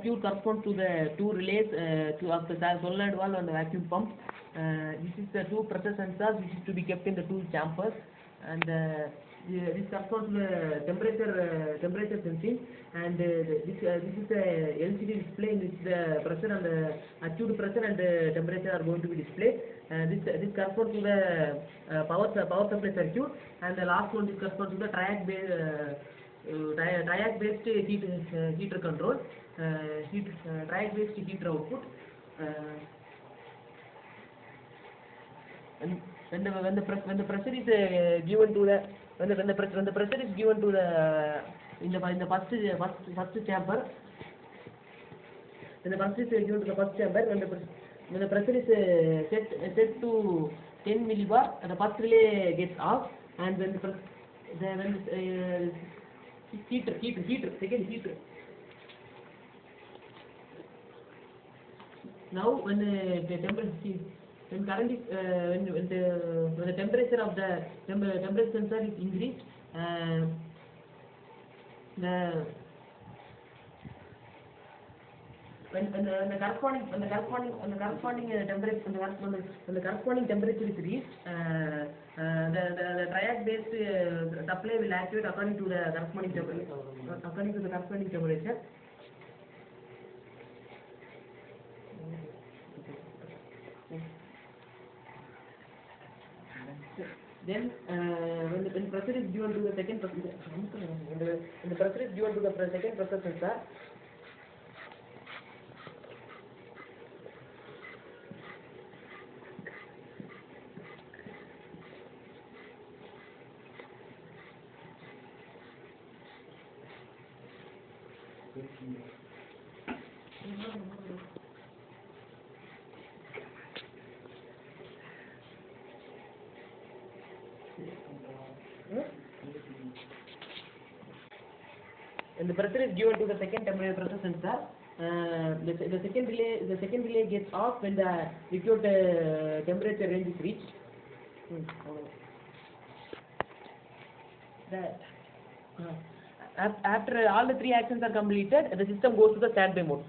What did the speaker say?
circuit corresponds to the two relays of the solenoid valve and the vacuum pump. This is the two pressure sensors which is to be kept in the two chambers, and this corresponds to the temperature sensing, and this is the LCD display in which the pressure and the acute pressure and temperature are going to be displayed. This corresponds to the power supply circuit, and the last one, this corresponds to the triac based heater control, triac based heater output. And when the pressure is given to the when the pressure is given to the in the first chamber, when the pressure is given to the first chamber, when the pressure is set to 10 millibar, the first relay gets off, and when the second heater. Now when the temperature when current is when the temperature of the temperature sensor is increased, when the corresponding temperature is reached, the triac based supply will activate according to the corresponding temperature. Then when the pressure is given to the second pressure, when the pressure is given to the second pressure sensor, when the pressure is given to the second temperature pressure sensor, the second relay gets off when the required temperature range is reached. After all the three actions are completed, the system goes to the standby mode.